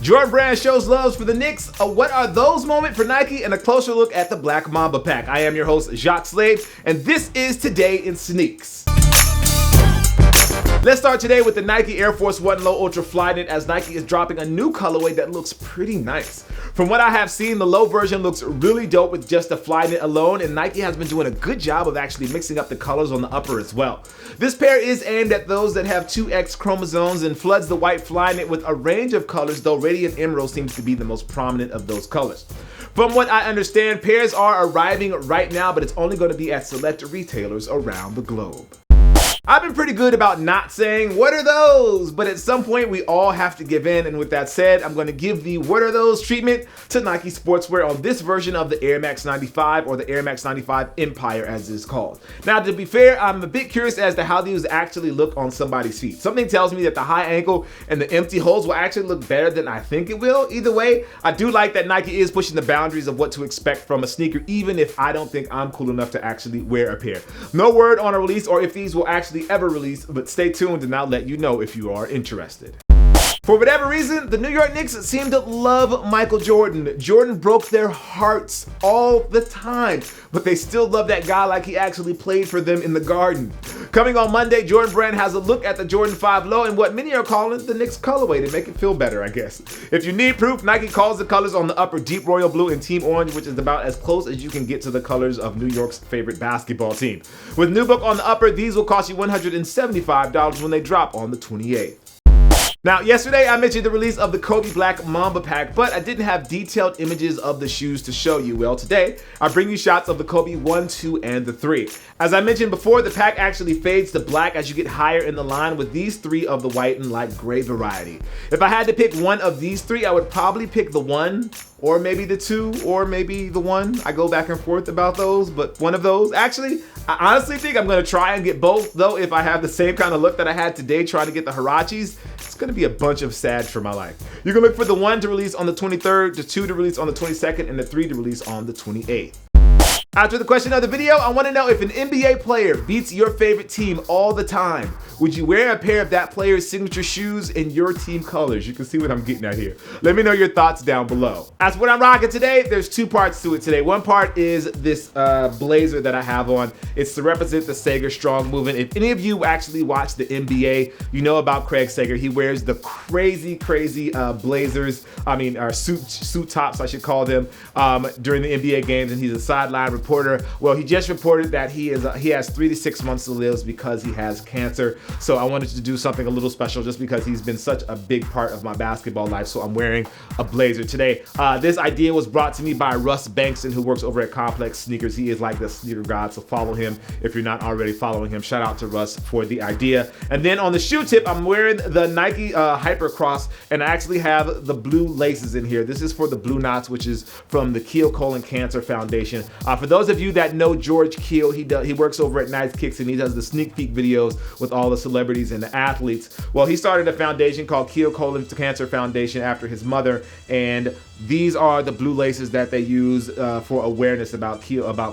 Jordan Brand shows loves for the Knicks. What are those moments for Nike? And a closer look at the Black Mamba pack. I am your host, Jacques Slade, and this is Today in Sneaks. Let's start today with the Nike Air Force 1 Low Ultra Flyknit, as Nike is dropping a new colorway that looks pretty nice. From what I have seen, the low version looks really dope with just the Flyknit alone, and Nike has been doing a good job of actually mixing up the colors on the upper as well. This pair is aimed at those that have 2X chromosomes and floods the white Flyknit with a range of colors, though Radiant Emerald seems to be the most prominent of those colors. From what I understand, pairs are arriving right now, but it's only going to be at select retailers around the globe. I've been pretty good about not saying, what are those? But at some point, we all have to give in. And with that said, I'm going to give the what are those treatment to Nike Sportswear on this version of the Air Max 95, or the Air Max 95 Empire as it is called. Now, to be fair, I'm a bit curious as to how these actually look on somebody's feet. Something tells me that the high ankle and the empty holes will actually look better than I think it will. Either way, I do like that Nike is pushing the boundaries of what to expect from a sneaker, even if I don't think I'm cool enough to actually wear a pair. No word on a release or if these will actually ever release, but stay tuned and I'll let you know if you are interested. For whatever reason, the New York Knicks seem to love Michael Jordan. Jordan broke their hearts all the time, but they still love that guy like he actually played for them in the Garden. Coming on Monday, Jordan Brand has a look at the Jordan 5 Low and what many are calling the Knicks colorway to make it feel better, I guess. If you need proof, Nike calls the colors on the upper deep royal blue and team orange, which is about as close as you can get to the colors of New York's favorite basketball team. With Nubook on the upper, these will cost you $175 when they drop on the 28th. Now, yesterday I mentioned the release of the Kobe Black Mamba pack, but I didn't have detailed images of the shoes to show you. Well, today I bring you shots of the Kobe 1, 2, and the 3. As I mentioned before, the pack actually fades to black as you get higher in the line with these 3 of the white and light gray variety. If I had to pick one of these 3, I would probably pick the 1, or maybe the 2, or maybe the 1. I go back and forth about those, but one of those. Actually, I honestly think I'm gonna try and get both, though. If I have the same kind of look that I had today trying to get the Huaraches, it's gonna be a bunch of sad for my life. You can look for the 1 to release on the 23rd, the 2 to release on the 22nd, and the 3 to release on the 28th. After the question of the video, I want to know if an NBA player beats your favorite team all the time, would you wear a pair of that player's signature shoes in your team colors? You can see what I'm getting at here. Let me know your thoughts down below. As for what I'm rocking today, there's 2 parts to it today. One part is this blazer that I have on. It's to represent the Sager Strong movement. If any of you actually watch the NBA, you know about Craig Sager. He wears the crazy blazers, suit tops, I should call them, during the NBA games, and he's a sideline reporter. Well, he just reported that he has 3 to 6 months to live because he has cancer. So I wanted to do something a little special just because he's been such a big part of my basketball life. So I'm wearing a blazer today. This idea was brought to me by Russ Bankston, who works over at Complex Sneakers. He is like the sneaker god, so follow him if you're not already following him. Shout out to Russ for the idea. And then on the shoe tip, I'm wearing the Nike Hypercross, and I actually have the blue laces in here. This is for the blue knots, which is from the Kiel Colon Cancer Foundation. For those of you that know George Kiel, he works over at NiceKicks, and he does the sneak peek videos with all the celebrities and the athletes. Well, he started a foundation called Kiel Colon Cancer Foundation after his mother, and these are the blue laces that they use for awareness about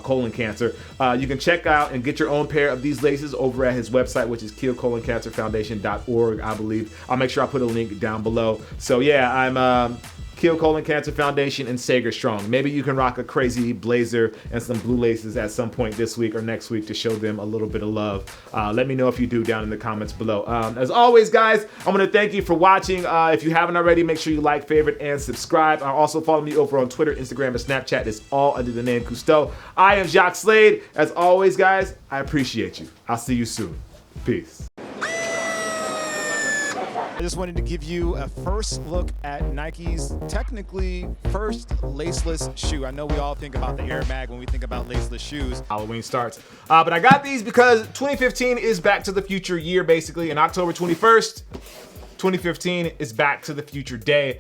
colon cancer. You can check out and get your own pair of these laces over at his website, which is kielcoloncancerfoundation.org, I believe. I'll make sure I put a link down below. So yeah, I'm Kiel Colon Cancer Foundation and Sager Strong. Maybe you can rock a crazy blazer and some blue laces at some point this week or next week to show them a little bit of love. Let me know if you do down in the comments below. As always, guys, I want to thank you for watching. If you haven't already, make sure you like, favorite, and subscribe. Also follow me over on Twitter, Instagram, and Snapchat. It's all under the name Kustoo. I am Jacques Slade. As always, guys, I appreciate you. I'll see you soon. Peace. I just wanted to give you a first look at Nike's technically first laceless shoe. I know we all think about the Air Mag when we think about laceless shoes. Halloween starts. But I got these because 2015 is Back to the Future year, basically, and October 21st, 2015 is Back to the Future Day.